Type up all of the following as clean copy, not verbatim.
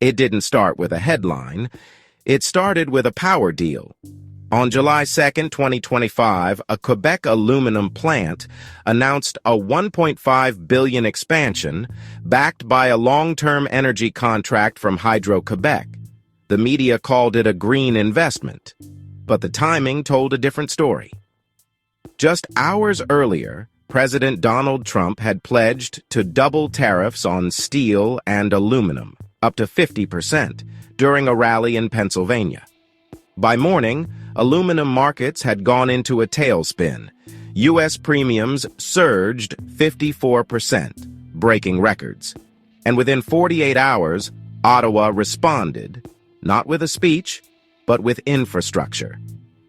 It didn't start with a headline. It started with a power deal. On July 2, 2025, a Quebec aluminum plant announced a $1.5 billion expansion backed by a long-term energy contract from Hydro Quebec. The media called it a green investment, but the timing told a different story. Just hours earlier, President Donald Trump had pledged to double tariffs on steel and aluminum, up to 50%, during a rally in Pennsylvania. By morning, aluminum markets had gone into a tailspin. U.S. premiums surged 54%, breaking records. And within 48 hours, Ottawa responded, not with a speech, but with infrastructure.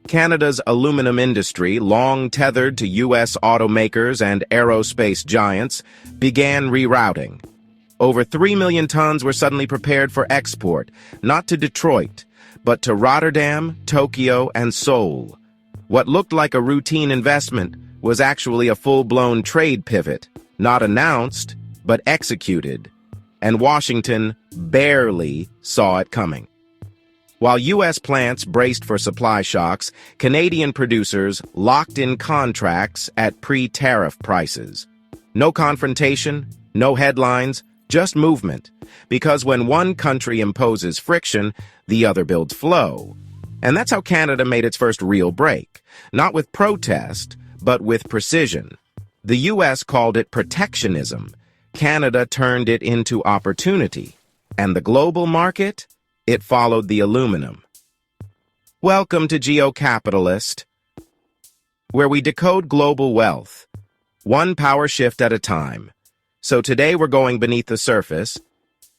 Canada's aluminum industry, long tethered to U.S. automakers and aerospace giants, began rerouting. Over 3 million tons were suddenly prepared for export, not to Detroit, but to Rotterdam, Tokyo, and Seoul. What looked like a routine investment was actually a full-blown trade pivot, not announced, but executed. And Washington barely saw it coming. While U.S. plants braced for supply shocks, Canadian producers locked in contracts at pre-tariff prices. No confrontation, no headlines, just movement. Because when one country imposes friction, the other builds flow. And that's how Canada made its first real break. Not with protest, but with precision. The U.S. called it protectionism. Canada turned it into opportunity. And the global market? It followed the aluminum. Welcome to Geo Capitalist, where we decode global wealth, one power shift at a time. So today we're going beneath the surface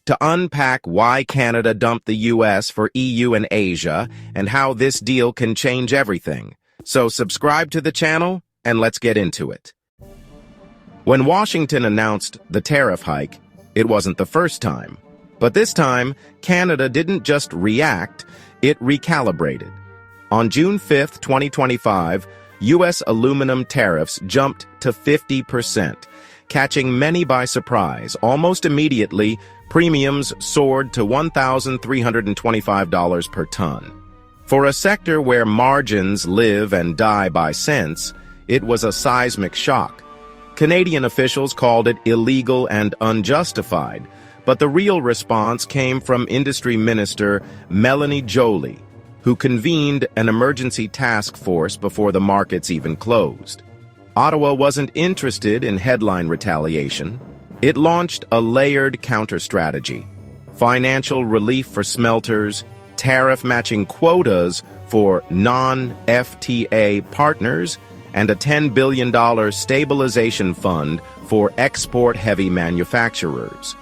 to unpack why Canada dumped the U.S. for EU and Asia and how this deal can change everything. So subscribe to the channel and let's get into it. When Washington announced the tariff hike, it wasn't the first time. But this time, Canada didn't just react, it recalibrated. On June 5, 2025, U.S. aluminum tariffs jumped to 50%, catching many by surprise. Almost immediately, premiums soared to $1,325 per ton. For a sector where margins live and die by cents, it was a seismic shock. Canadian officials called it illegal and unjustified, but the real response came from Industry Minister Melanie Joly, who convened an emergency task force before the markets even closed. Ottawa wasn't interested in headline retaliation. It launched a layered counter-strategy: financial relief for smelters, tariff-matching quotas for non-FTA partners, and a $10 billion stabilization fund for export-heavy manufacturers.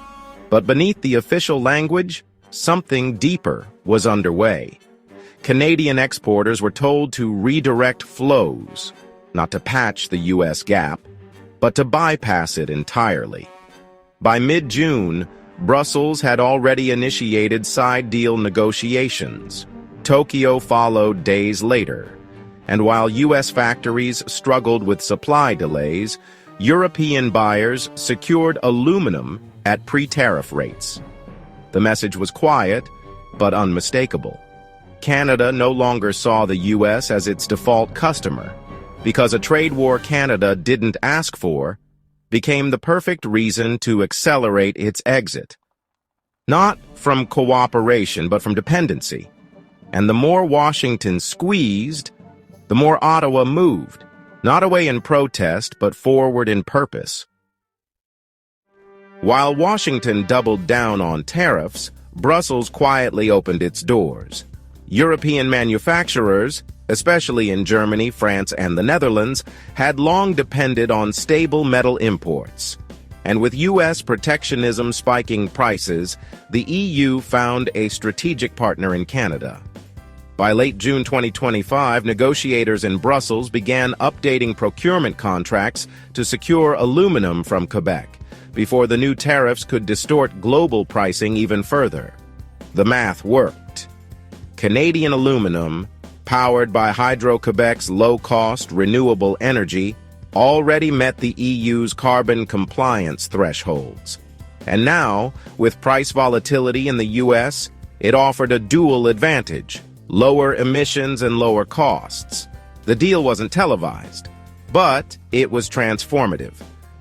But beneath the official language, something deeper was underway. Canadian exporters were told to redirect flows, not to patch the U.S. gap, but to bypass it entirely. By mid-June, Brussels had already initiated side deal negotiations. Tokyo followed days later. And while U.S. factories struggled with supply delays, European buyers secured aluminum at pre-tariff rates. The message was quiet, but unmistakable. Canada no longer saw the U.S. as its default customer, because a trade war Canada didn't ask for became the perfect reason to accelerate its exit. Not from cooperation, but from dependency. And the more Washington squeezed, the more Ottawa moved, not away in protest, but forward in purpose. While Washington doubled down on tariffs, Brussels quietly opened its doors. European manufacturers, especially in Germany, France, and the Netherlands, had long depended on stable metal imports. And with U.S. protectionism spiking prices, the EU found a strategic partner in Canada. By late June 2025, negotiators in Brussels began updating procurement contracts to secure aluminum from Quebec, before the new tariffs could distort global pricing even further. The math worked. Canadian aluminum, powered by Hydro Quebec's low-cost, renewable energy, already met the EU's carbon compliance thresholds. And now, with price volatility in the U.S., it offered a dual advantage: lower emissions and lower costs. The deal wasn't televised, but it was transformative.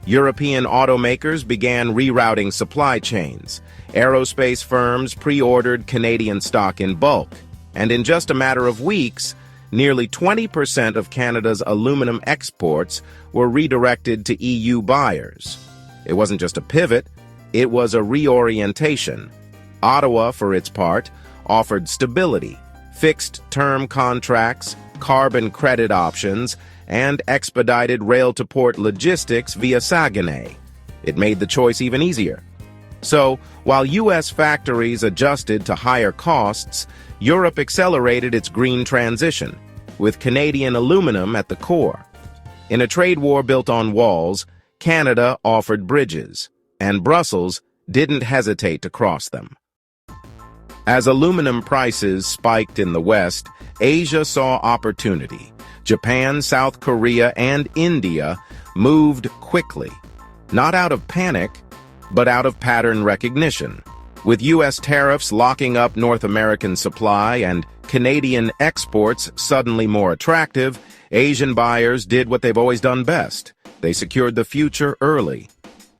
European automakers began rerouting supply chains. Aerospace firms pre-ordered Canadian stock in bulk. And in just a matter of weeks, nearly 20% of Canada's aluminum exports were redirected to EU buyers. It wasn't just a pivot, it was a reorientation. Ottawa, for its part, offered stability, fixed-term contracts, carbon credit options, and expedited rail-to-port logistics via Saguenay. It made the choice even easier. So, while U.S. factories adjusted to higher costs, Europe accelerated its green transition, with Canadian aluminum at the core. In a trade war built on walls, Canada offered bridges, and Brussels didn't hesitate to cross them. As aluminum prices spiked in the West, Asia saw opportunity. Japan, South Korea, and India moved quickly, not out of panic, but out of pattern recognition. With U.S. tariffs locking up North American supply and Canadian exports suddenly more attractive, Asian buyers did what they've always done best. They secured the future early.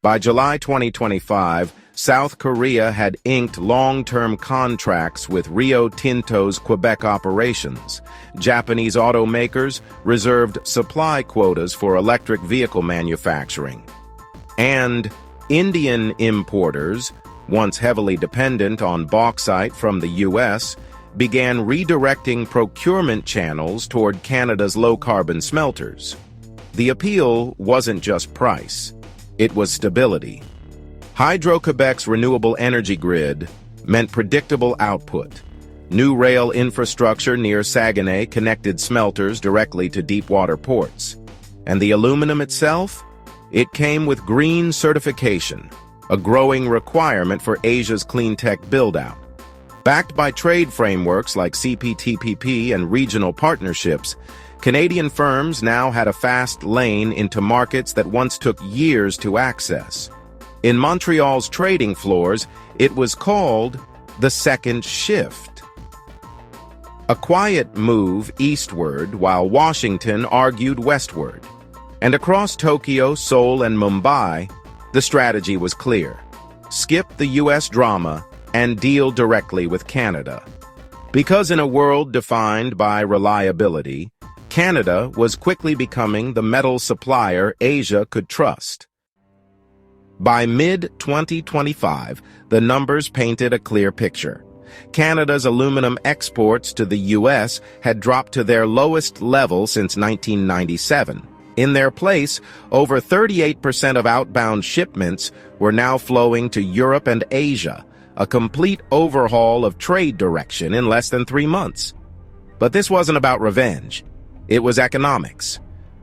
By July 2025, South Korea had inked long-term contracts with Rio Tinto's Quebec operations. Japanese automakers reserved supply quotas for electric vehicle manufacturing. And Indian importers, once heavily dependent on bauxite from the U.S., began redirecting procurement channels toward Canada's low-carbon smelters. The appeal wasn't just price, it was stability. Hydro Quebec's renewable energy grid meant predictable output. New rail infrastructure near Saguenay connected smelters directly to deep-water ports. And the aluminum itself? It came with green certification, a growing requirement for Asia's clean tech build-out. Backed by trade frameworks like CPTPP and regional partnerships, Canadian firms now had a fast lane into markets that once took years to access. In Montreal's trading floors, it was called the second shift. A quiet move eastward while Washington argued westward. And across Tokyo, Seoul, and Mumbai, the strategy was clear. Skip the U.S. drama and deal directly with Canada. Because in a world defined by reliability, Canada was quickly becoming the metal supplier Asia could trust. By mid-2025, the numbers painted a clear picture. Canada's aluminum exports to the U.S. had dropped to their lowest level since 1997. In their place, over 38% of outbound shipments were now flowing to Europe and Asia, a complete overhaul of trade direction in less than 3 months. But this wasn't about revenge. It was economics.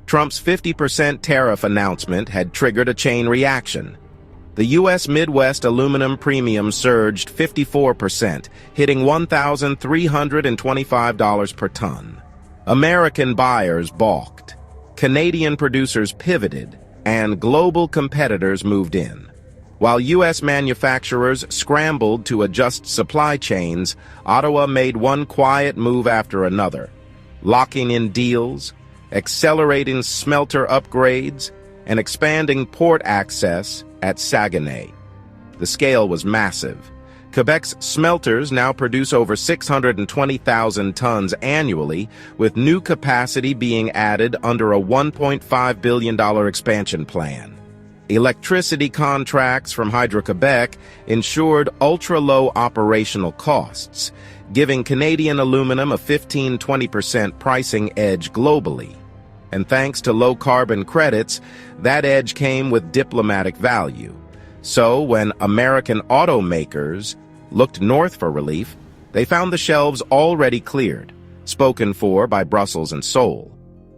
Trump's 50% tariff announcement had triggered a chain reaction. The U.S. Midwest aluminum premium surged 54%, hitting $1,325 per ton. American buyers balked. Canadian producers pivoted, and global competitors moved in. While U.S. manufacturers scrambled to adjust supply chains, Ottawa made one quiet move after another, locking in deals, accelerating smelter upgrades, and expanding port access at Saguenay. The scale was massive. Quebec's smelters now produce over 620,000 tons annually, with new capacity being added under a $1.5 billion expansion plan. Electricity contracts from Hydro Quebec ensured ultra-low operational costs, giving Canadian aluminum a 15–20% pricing edge globally. And thanks to low carbon credits, that edge came with diplomatic value. So when American automakers looked north for relief, they found the shelves already cleared, spoken for by Brussels and Seoul.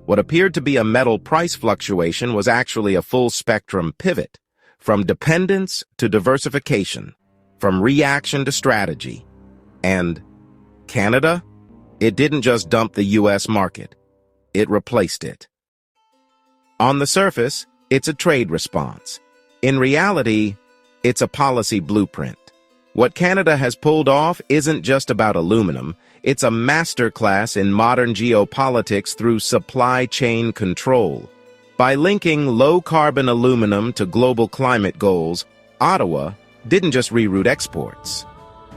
What appeared to be a metal price fluctuation was actually a full-spectrum pivot, from dependence to diversification, from reaction to strategy. And Canada? It didn't just dump the U.S. market. It replaced it. On the surface, it's a trade response. In reality, It's a policy blueprint. What Canada has pulled off isn't just about aluminum, it's a masterclass in modern geopolitics through supply chain control. By linking low-carbon aluminum to global climate goals, Ottawa didn't just reroute exports.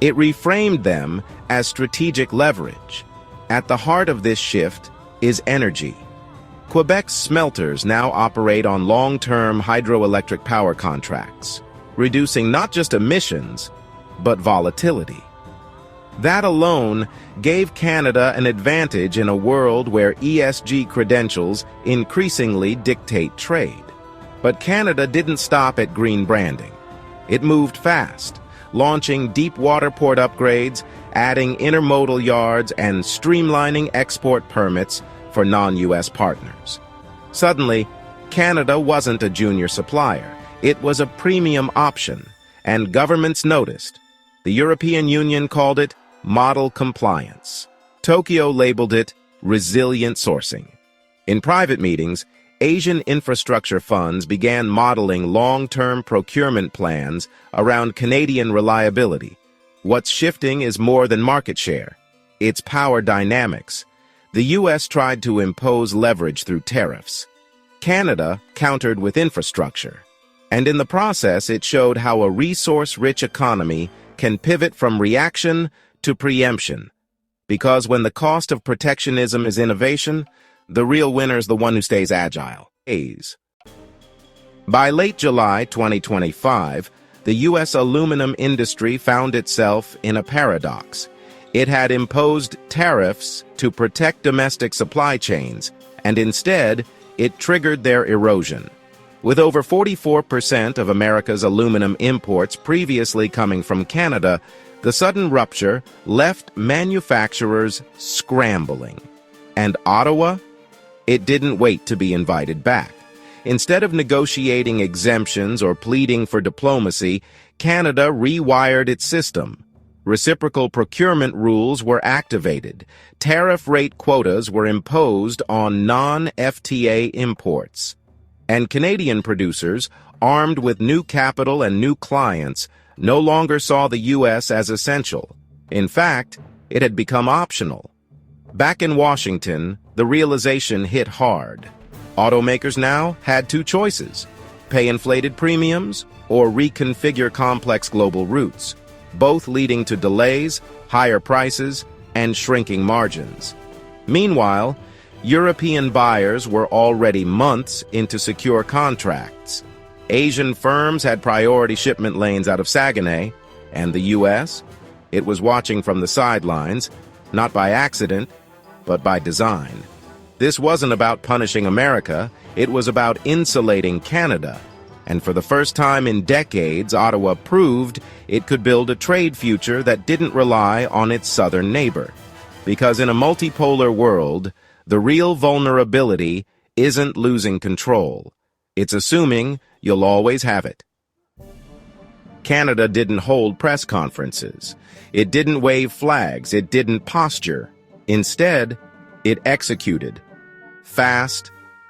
It reframed them as strategic leverage. At the heart of this shift is energy. Quebec's smelters now operate on long-term hydroelectric power contracts, reducing not just emissions, but volatility. That alone gave Canada an advantage in a world where ESG credentials increasingly dictate trade. But Canada didn't stop at green branding. It moved fast, launching deep water port upgrades, adding intermodal yards, and streamlining export permits for non-US partners. Suddenly, Canada wasn't a junior supplier. It was a premium option, and governments noticed. The European Union called it model compliance. Tokyo labeled it resilient sourcing. In private meetings, Asian infrastructure funds began modeling long-term procurement plans around Canadian reliability. What's shifting is more than market share. It's power dynamics. The U.S. tried to impose leverage through tariffs. Canada countered with infrastructure. And in the process, it showed how a resource-rich economy can pivot from reaction to preemption. Because when the cost of protectionism is innovation, the real winner is the one who stays agile. By late July 2025, the U.S. aluminum industry found itself in a paradox. It had imposed tariffs to protect domestic supply chains, and instead, it triggered their erosion. With over 44% of America's aluminum imports previously coming from Canada, the sudden rupture left manufacturers scrambling. And Ottawa? It didn't wait to be invited back. Instead of negotiating exemptions or pleading for diplomacy, Canada rewired its system. Reciprocal procurement rules were activated. Tariff rate quotas were imposed on non-FTA imports. And Canadian producers, armed with new capital and new clients, no longer saw the U.S. as essential. In fact, it had become optional. Back in Washington, the realization hit hard. Automakers now had two choices: pay inflated premiums or reconfigure complex global routes, both leading to delays, higher prices, and shrinking margins. Meanwhile, European buyers were already months into secure contracts. Asian firms had priority shipment lanes out of Saguenay, and the U.S., it was watching from the sidelines, not by accident, but by design. This wasn't about punishing America, it was about insulating Canada. And for the first time in decades, Ottawa proved it could build a trade future that didn't rely on its southern neighbor. Because in a multipolar world, the real vulnerability isn't losing control. It's assuming you'll always have it. Canada didn't hold press conferences. It didn't wave flags. It didn't posture. Instead, it executed. Fast,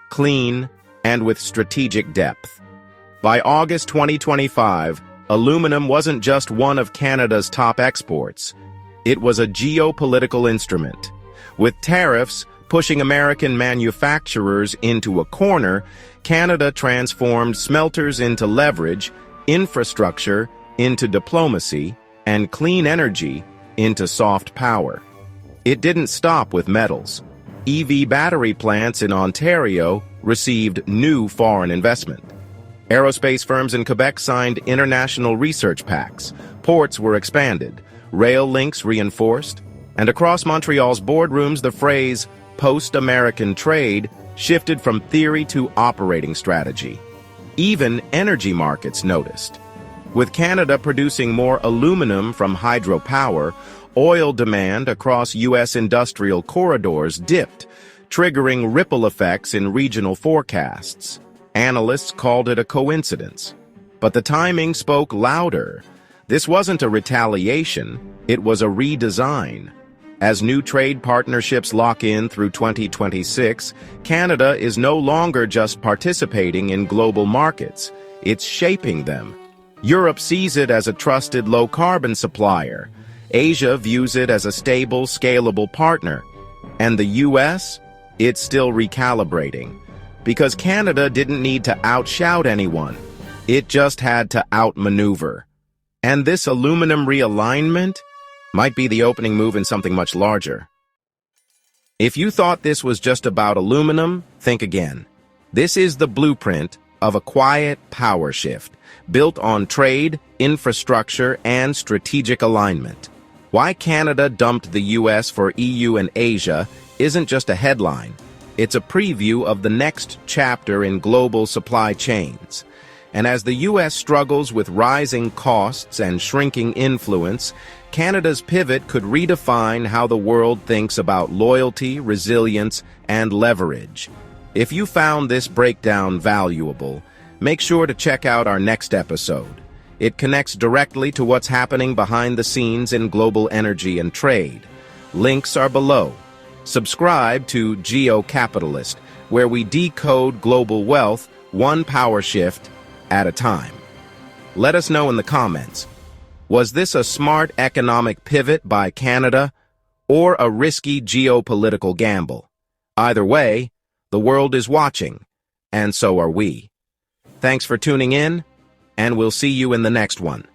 clean, and with strategic depth. By August 2025, aluminum wasn't just one of Canada's top exports. It was a geopolitical instrument. With tariffs pushing American manufacturers into a corner, Canada transformed smelters into leverage, infrastructure into diplomacy, and clean energy into soft power. It didn't stop with metals. EV battery plants in Ontario received new foreign investment. Aerospace firms in Quebec signed international research pacts. Ports were expanded, rail links reinforced, and across Montreal's boardrooms the phrase post-American trade shifted from theory to operating strategy. Even energy markets noticed. With Canada producing more aluminum from hydropower, oil demand across U.S. industrial corridors dipped, triggering ripple effects in regional forecasts. Analysts called it a coincidence. But the timing spoke louder. This wasn't a retaliation, it was a redesign. As new trade partnerships lock in through 2026, Canada is no longer just participating in global markets, it's shaping them. Europe sees it as a trusted low-carbon supplier. Asia views it as a stable, scalable partner. And the US? It's still recalibrating. Because Canada didn't need to outshout anyone. It just had to outmaneuver. And this aluminum realignment might be the opening move in something much larger. If you thought this was just about aluminum, think again. This is the blueprint of a quiet power shift, built on trade, infrastructure, and strategic alignment. Why Canada dumped the US for EU and Asia isn't just a headline. It's a preview of the next chapter in global supply chains. And as the US struggles with rising costs and shrinking influence, Canada's pivot could redefine how the world thinks about loyalty, resilience, and leverage. If you found this breakdown valuable, make sure to check out our next episode. It connects directly to what's happening behind the scenes in global energy and trade. Links are below. Subscribe to Geo Capitalist, where we decode global wealth one power shift at a time. Let us know in the comments. Was this a smart economic pivot by Canada or a risky geopolitical gamble? Either way, the world is watching, and so are we. Thanks for tuning in, and we'll see you in the next one.